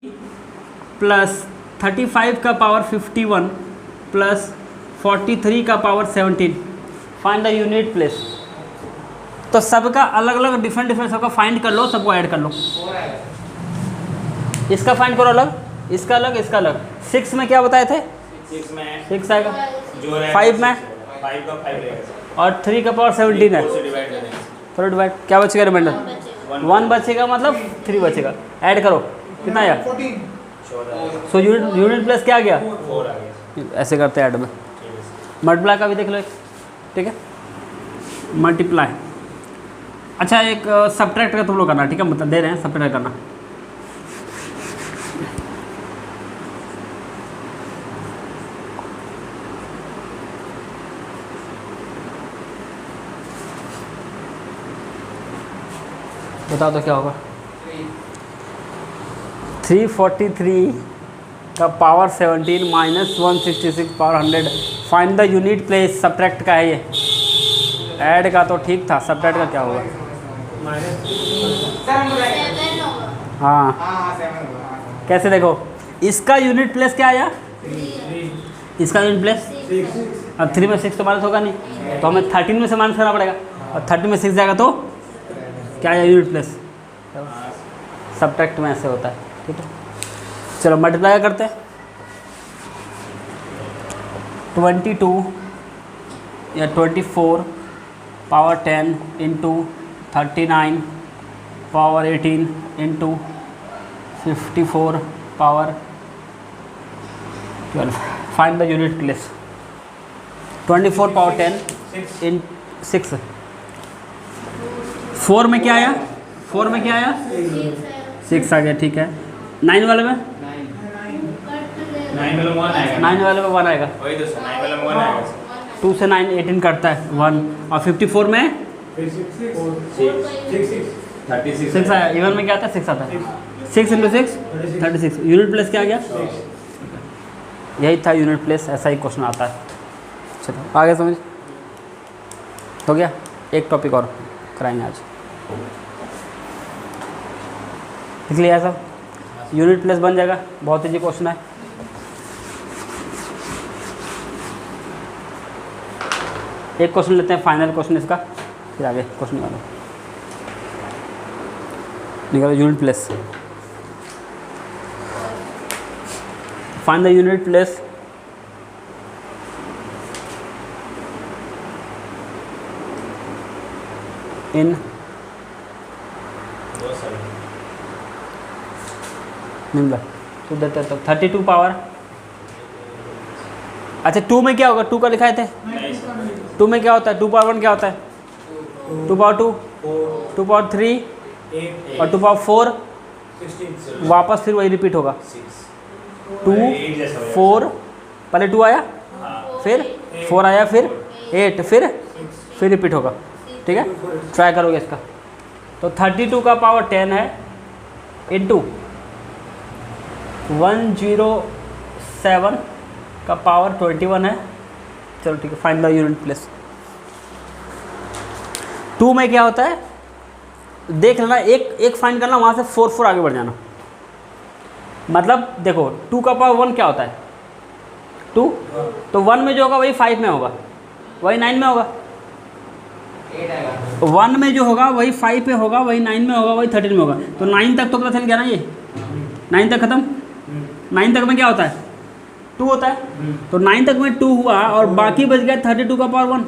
Plus 35 का power 51 plus 43 का power 17, find the unit place. तो सबका अलग अलग डिफरेंट सबका फाइंड कर लो, सबको ऐड कर लो। इसका फाइंड करो अलग, इसका अलग, इसका अलग। 6 में क्या बताए थे? 6 आएगा, 5 में 5 का 5 रहेगा और 3 का पावर 17 है, से डिवाइड करेंगे। थोड़ा डिवाइड, क्या बचेगा रिमाइंडर? 1 बचेगा, मतलब 3 बचेगा। ऐड करो, कितना आया? 14 सो यूनिट प्लस क्या आ गया? 4 आ गया। ऐसे करते हैं ऐड में। मल्टीप्लाई का भी देख लो एक, ठीक है, मल्टीप्लाई। अच्छा एक सब्ट्रैक्ट का तुम लोग करना, ठीक है, मतलब दे रहे हैं सब्ट्रैक्ट करना। बताओ तो क्या होगा? 343 का power 17 minus 166 power 100, find the unit place. Subtract का है ये, ऐड का तो ठीक था, सब्ट्रैक्ट का क्या होगा? हाँ कैसे देखो, इसका यूनिट प्लेस क्या आया? इसका यूनिट प्लेस, अब 3 में 6 तो माइनस होगा नहीं, तो हमें 13 में से माइनस करना पड़ेगा, और 30 में 6 जाएगा तो क्या आया? Unit place. सब्ट्रैक्ट में ऐसे होता है, ठीक है। चलो मल्टीप्लाई करते हैं। 22 या 24 power 10 into 39 power 18 into 54 power 12, find the unit place. 24 power 10 इन 6, 4 में क्या आया? 4 में क्या आया? 6 आ गया, ठीक है। 9 वाले में 9 वाला 1 आएगा। 9 वाले में 1 आएगा, वही तो 9 वाला 1 आएगा। 2 से 9 18 कटता है 1, और 54 में 6 आया। इवन में क्या आता है? 6 आता है। 6 इंटू 6 36। यूनिट प्लेस क्या आ गया? यही था यूनिट प्लेस, ऐसा ही क्वेश्चन आता है। चलो आगे समझ हो गया। एक टॉपिक और कराएंगे आज, लिख लिया सब? यूनिट प्लेस बन जाएगा, बहुत ईजी क्वेश्चन है। एक क्वेश्चन लेते हैं, फाइनल क्वेश्चन इसका, फिर आगे क्वेश्चन निकालो। निकालो unit place, find the unit place in निम्न। तो देते हैं तो 32 पावर, अच्छा 2 में क्या होगा? 2 का लिखाए थे, 2 में क्या होता है? 2 पावर 1 क्या होता है? 2 पावर 2, 2 पावर 3 और 2 पावर 4, वापस फिर वही रिपीट होगा। 2 4, पहले 2 आया, फिर 4 आया, फिर 8, फिर रिपीट होगा, ठीक है। ट्राई करोगे इसका, तो 32 का पावर 10 है इंटू 107 का पावर 21 है। चलो ठीक है, फाइंड द यूनिट प्लेस। 2 में क्या होता है देख लेना, एक फाइंड करना, वहाँ से 4 आगे बढ़ जाना। मतलब देखो 2 का पावर 1 क्या होता है? 2, तो 1 में जो होगा वही 5 में होगा, वही 9 में होगा। 1 में जो होगा वही 5 में होगा, वही 9 में होगा, वही 13 में होगा। तो 9 तक तो पता चल गया ना, ये 9 तक खत्म। 9 तक में क्या होता है? 2 होता है। तो 9 तक में 2 हुआ और बाकी बच गया 32 का पावर 1।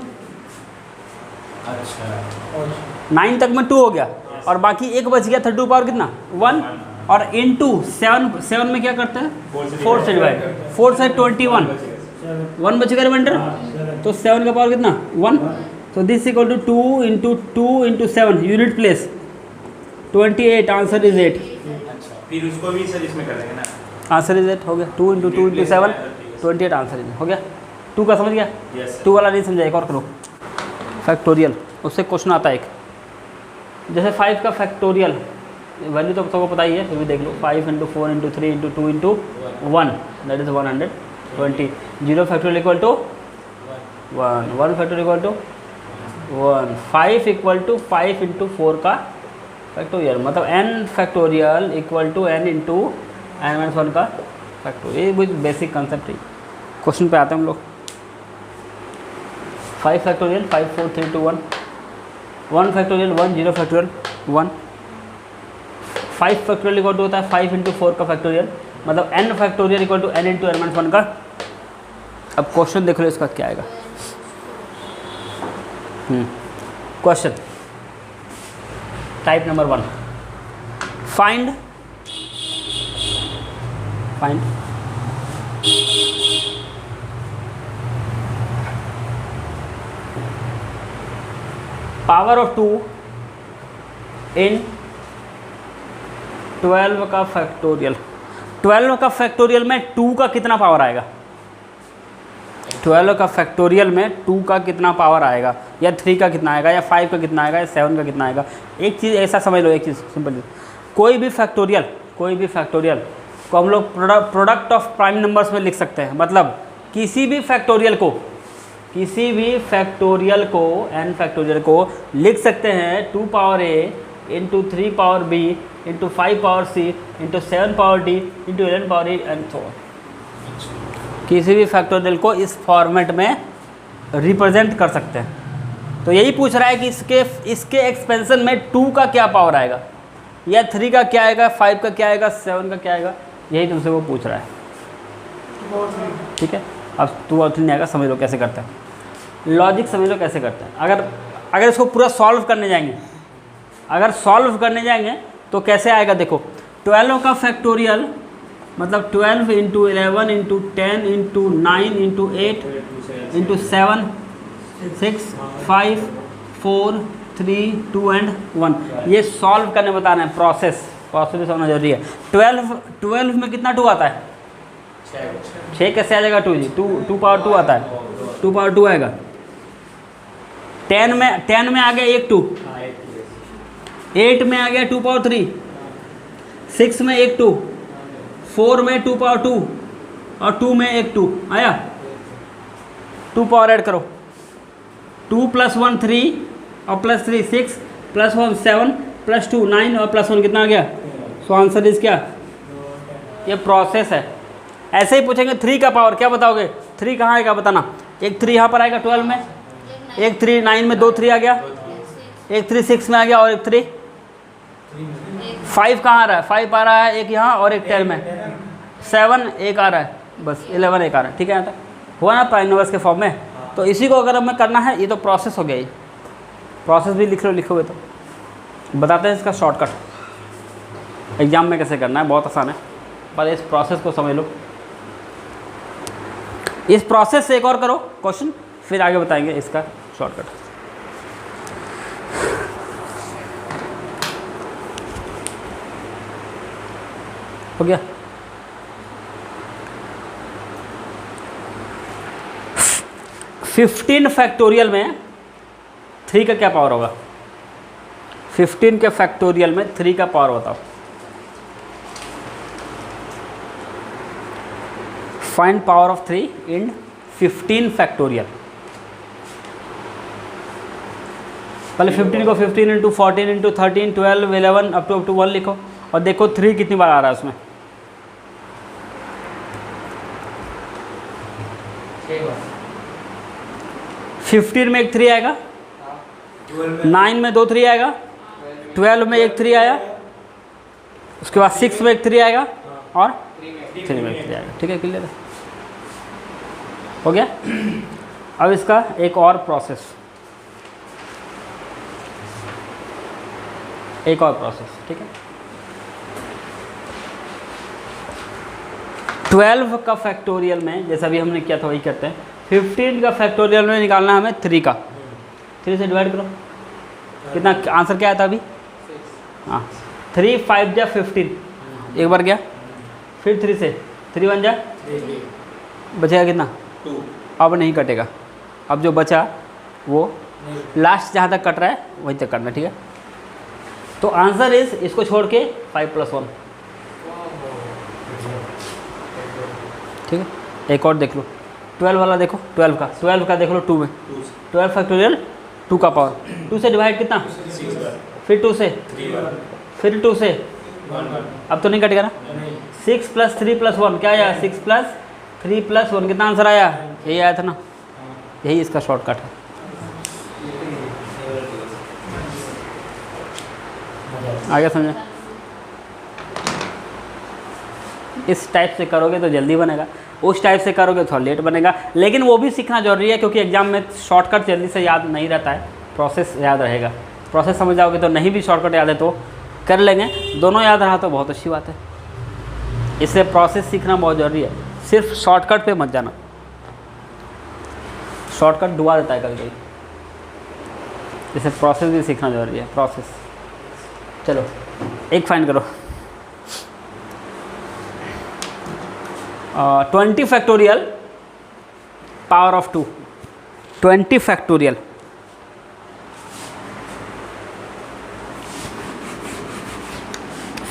अच्छा 9 तक में 2 हो गया और बाकी एक बच गया 32 पावर कितना? 1, और इंटू 7 में क्या करते हैं? 4 से डिवाइड, 4 से 21, 1 बचेगा रिमाइंडर, तो 7 का पावर कितना? 1। तो this equal to 2 into 7, unit place 28, answer is 8। अच्छा, फिर उसको भी सर इसमें कर देंगे ना। आंसर इज 8 हो गया। 2 इंटू 7 28, आंसर इज हो गया। 2 का समझ गया? यस 2 वाला नहीं समझा, एक और करो फैक्टोरियल, उससे क्वेश्चन आता है एक, जैसे 5 का फैक्टोरियल, वैल्यू तो सबको पता ही है, फिर भी देख लो। 5 into 4 into 3 into 2 into 1, that is 120। 0 factorial equal to 1, 1 factorial equal to 1, 5 equal to 5 into 4 का फैक्टोरियल, मतलब n factorial equal to n into n-1 का फैक्टोरियल, ये कुछ बेसिक कंसेप्ट है। क्वेश्चन पे आते हैं हम लोग। 5 factorial 5 4 3 2 1, 1 factorial 1 0 factorial 1, 5 factorial equal to होता है 5 इंटू 4 का फैक्टोरियल, मतलब n factorial equal to n into n-1 का। अब क्वेश्चन देख लो इसका क्या आएगा। Question type number 1, find power of 2 in 12 का फैक्टोरियल। 12 का फैक्टोरियल में 2 का कितना पावर आएगा? 12 का फैक्टोरियल में 2 का कितना पावर आएगा, या 3 का कितना आएगा, या 5 का कितना आएगा, या 7 का कितना आएगा। एक चीज़ ऐसा समझ लो, एक चीज़ सिंपल चीज़, कोई भी फैक्टोरियल को हम लोग प्रोडक्ट ऑफ प्राइम नंबर्स में लिख सकते हैं। मतलब किसी भी फैक्टोरियल को n फैक्टोरियल को लिख सकते हैं 2 power a into 3 power b into 5 power c into 7 power d into 11 power e and so on. किसी भी फैक्टोरियल को इस फॉर्मेट में रिप्रेजेंट कर सकते हैं। तो यही पूछ रहा है कि इसके एक्सपेंशन में 2 का क्या पावर आएगा, या 3 का क्या आएगा, 5 का क्या आएगा, 7 का क्या आएगा, यही तुमसे वो पूछ रहा है। ठीक है, अब 2 और 3 नहीं आएगा, समझ लो कैसे करते हैं, लॉजिक समझ लो कैसे करते हैं। अगर इसको पूरा सॉल्व करने जाएंगे, तो कैसे आएगा देखो। 12 का फैक्टोरियल मतलब 12 into 11 into 10 into 9 into 8 into 7 6 5 4 3 2 and 1, ये सॉल्व करने बता रहे हैं। प्रोसेस भी समझना जरूरी है। 12 में कितना 2 आता है? 6 कैसे आ जाएगा? 2 जी, 2 पावर 2 आता है, 2 पावर 2 आएगा। 10 में आ गया एक 2, 8 में आ गया 2 पावर 3, 6 में एक 2, 4 में 2 पावर 2 और 2 में एक 2 आया। 2 पावर ऐड करो, 2 + 1 3 और +3 6 +1 7 +2 9 और +1 कितना आ गया? सो आंसर इज क्या? ये प्रोसेस है। ऐसे ही पूछेंगे 3 का पावर, क्या बताओगे? 3 कहाँ आएगा बताना। एक 3 यहाँ पर आएगा 12 में, एक 3 9 में, 2 3 आ गया, एक 3 6 में आ गया और एक 3 5 कहाँ आ रहा है? 5 आ रहा है एक यहाँ और एक 10 में, 7 एक आ रहा है, बस 11 एक आ रहा है। ठीक है, यहाँ तक हुआ ना प्राइम नंबर्स के फॉर्म में। तो इसी को अगर हमें करना है, ये तो प्रोसेस हो गया। ये प्रोसेस भी लिखोगे तो बताते हैं इसका शॉर्टकट एग्जाम में कैसे करना है। बहुत आसान है, पर इस प्रोसेस को समझ लो। इस प्रोसेस से एक और करो क्वेश्चन, फिर आगे बताएंगे इसका शॉर्टकट। हो गया? फिफ्टीन फैक्टोरियल में 3 का क्या पावर होगा? 15 के फैक्टोरियल में 3 का पावर बताओ। Find power of 3 in 15 factorial. पहले 15 को 15 इंटू 14 इंटू 13 12 11 अप टू 1 लिखो और देखो 3 कितनी बार आ रहा है उसमें। 15 में एक 3 आएगा, 9 में 2 3 आएगा, 12 में एक 3 आया, उसके बाद 6 में एक 3 आएगा और 3 में एक 3 आएगा। ठीक है, क्लियर है? हो गया? अब इसका एक और प्रोसेस, ठीक है। 12 का फैक्टोरियल में जैसा भी हमने किया था वही करते हैं। 15 का फैक्टोरियल में निकालना है हमें 3 का। 3 से डिवाइड करो, कितना आंसर क्या आता अभी? हाँ, 3 5 जा 15, एक बार गया, फिर 3 से 3 1 जा, बचेगा कितना? 2। अब नहीं कटेगा, अब जो बचा वो लास्ट जहाँ तक कट रहा है वहीं तक करना। ठीक है, तो आंसर इज, इसको छोड़ के 5 + 1। ठीक है, एक और देख लो, 12 वाला देखो, 12 का देख लो 2 में, 12 फैक्टोरियल 2 का पावर, 2 से डिवाइड कितना? फिर 2 से, फिर 2 से, अब तो नहीं कटेगा ना, 6 + 3 + 1 क्या आया? 6 + 3 + 1 कितना आंसर आया? यही आया था ना, यही इसका शॉर्टकट है। आगे समझे? इस टाइप से करोगे तो जल्दी बनेगा, उस टाइप से करोगे तो थोड़ा लेट बनेगा, लेकिन वो भी सीखना जरूरी है क्योंकि एग्जाम में शॉर्टकट जल्दी से याद नहीं रहता है, प्रोसेस याद रहेगा। प्रोसेस समझ जाओगे तो नहीं भी शॉर्टकट याद है तो कर लेंगे, दोनों याद रहा तो बहुत अच्छी बात है। इसलिए प्रोसेस सीखना बहुत ज़रूरी है, सिर्फ शॉर्टकट पे मत जाना, शॉर्टकट डुबा देता है कभी कभी, इसलिए प्रोसेस भी सीखना जरूरी है। प्रोसेस चलो एक फाइंड करो। 20 factorial power of 2, 20 factorial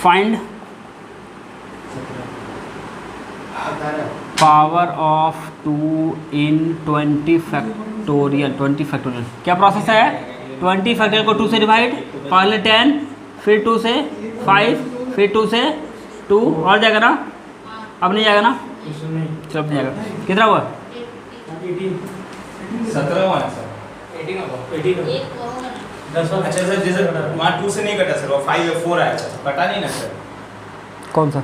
find power of 2 in 20 factorial. 20 factorial क्या प्रोसेस है? 20 फैक्टोरियल को 2 से डिवाइड, पहले 10 फिर 2 से 5 फिर 2 से 2 और जाएगा ना? अब नहीं जाएगा ना? चलो नहीं जाएगा। कितना हुआ? 17 हुआ ना सर? 18 अच्छा सर, जैसे वहाँ 2 से नहीं कटा सर, वो 5 या 4 आया सर, कटा नहीं ना सर? कौन सा?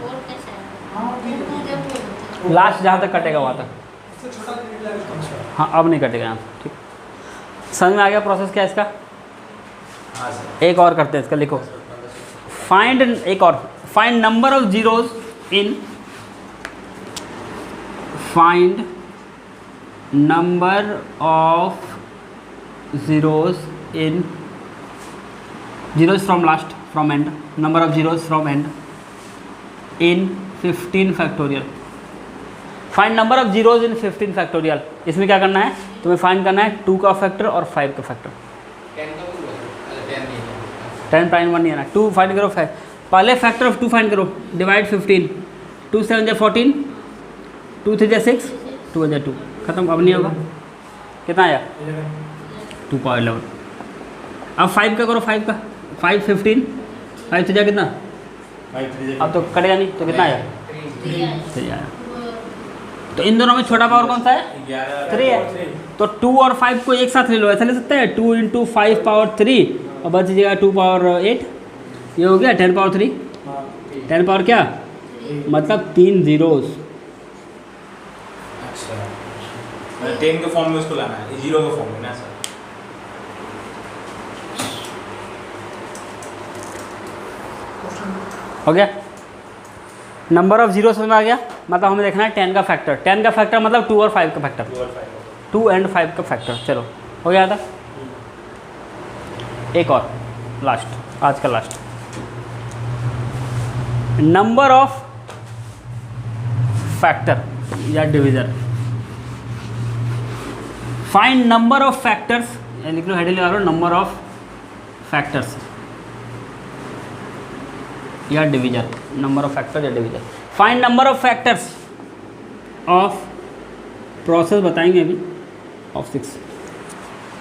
लास्ट जहाँ तक कटेगा वहाँ तक। हाँ अब नहीं कटेगा यहाँ, ठीक। समझ में आ गया प्रोसेस क्या है इसका? हाँ सर। एक और करते हैं इसका, लिखो फाइंड, एक और find number of zeros in, find number of zeros in, zeros from last, from end, number of zeros from end in 15 factorial. Find number of zeros in 15 factorial. इसमें क्या करना है तुम्हें? फाइंड करना है 2 का फैक्टर और 5 का फैक्टर। 10 प्राइम 1 नहीं आना, 2 फाइंड करो। पहले फैक्टर ऑफ 2 फाइंड करो, डिवाइड 15, 2 7 जा 14, 2 3 जा 6, 2 जा 2, खत्म। अब नहीं होगा, कितना आया? 2 पावर 11। अब 5 का करो, 5 का, 5 15, 5 3 जा कितना? अब तो कटेगा नहीं, तो कितना आया? 3 आया। तो इन दोनों में छोटा पावर कौन सा है? 3 है। तो 2 और 5 को एक साथ ले लो, ऐसा ले सकते हैं 2 × 5 पावर 3 और बच जाएगा 2 पावर 8, ये हो गया 10 पावर 3। 10 पावर क्या मतलब 3 जीरोस। अच्छा 10 के फॉर्म में उसको लाना है, 0 के फॉर्म में ना सर? हो गया। नंबर ऑफ जीरो समझ में आ गया, मतलब हमें देखना है 10 का फैक्टर। 10 का फैक्टर मतलब 2 और 5 का फैक्टर, 2 एंड 5 का फैक्टर। चलो हो गया था। एक और लास्ट, आज का लास्ट, नंबर ऑफ फैक्टर या division. Find number of factors, लिख लो, हेडिंग लगा लो, नंबर ऑफ फैक्टर्स या डिवीजन, नंबर ऑफ फैक्टर या division. Find number of factors of, process बताएंगे अभी, ऑफ 6।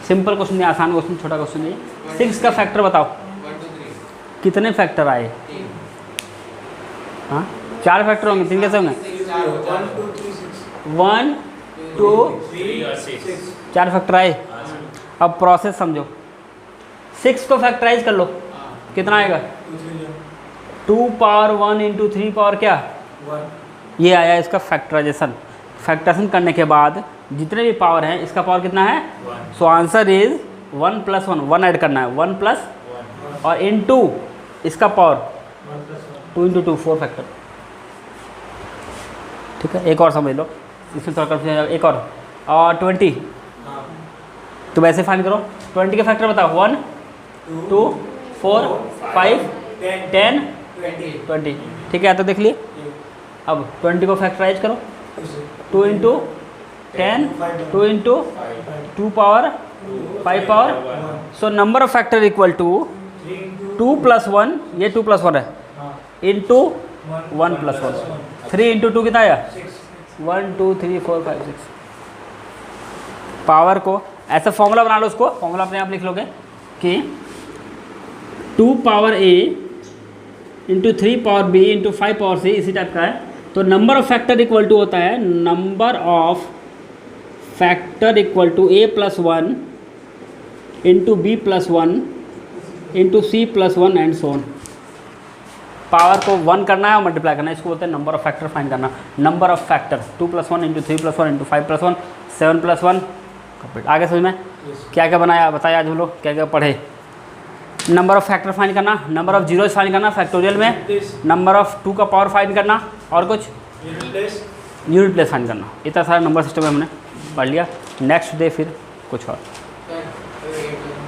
सिंपल क्वेश्चन नहीं, आसान क्वेश्चन, छोटा क्वेश्चन नहीं। 6 का फैक्टर बताओ, कितने फैक्टर आए? हाँ 4 फैक्टर होंगे, 3 कैसे होंगे? 1 2 3 और 6, 4 फैक्टर आए। अब प्रोसेस समझो, 6 को फैक्टराइज कर लो, कितना आएगा? 2 पावर 1 × 3 पावर क्या? 1। ये आया इसका फैक्टराइजेशन। फैक्टराइजेशन करने के बाद जितने भी पावर हैं, इसका पावर कितना है? 1। सो आंसर इज 1 + 1, 1 ऐड करना है, 1 + 1 और इनटू इसका पावर 2 × 2, 4 फैक्टर। ठीक है, एक और समझ लो, इसमें थोड़ा कंफ्यूजन है। एक और 20, तो वैसे फाइंड करो। 20 के फैक्टर बताओ, 1 2 4 5 10 20। ठीक है, तो देख लिए। अब 20 को फैक्टराइज करो, 2 × 10, 2 × 2 power 5 power. So number of factor equal to 2 + 1, ये 2 + 1 है, इंटू 1 + 1। 3 × 2 कितना आया? 1 2 3 4 5 6। पावर को ऐसा फॉर्मूला बना लो, उसको फॉर्मूला अपने आप लिख लोगे कि 2 power a into 3 power B into 5 power C, इसी टाइप का है। तो number of factor equal to होता है number of factor equal to a plus 1 into B plus 1 into C plus 1 and so on. Power को 1 करना है और मल्टीप्लाई करना है, इसको बोलते हैं नंबर ऑफ फैक्टर फाइंड करना। Number of factor 2 + 1 into 3 + 1 into 5 + 1 7 + 1 complete. आगे समझ में क्या क्या बनाया बताया आज हम लोग, क्या क्या पढ़े। नंबर ऑफ फैक्टर फाइंड करना, नंबर ऑफ जीरोज फाइंड करना फैक्टोरियल में, नंबर ऑफ 2 का पावर फाइंड करना, और कुछ यूनिट प्लेस फाइंड करना। इतना सारा नंबर सिस्टम हमने पढ़ लिया। नेक्स्ट डे फिर कुछ और।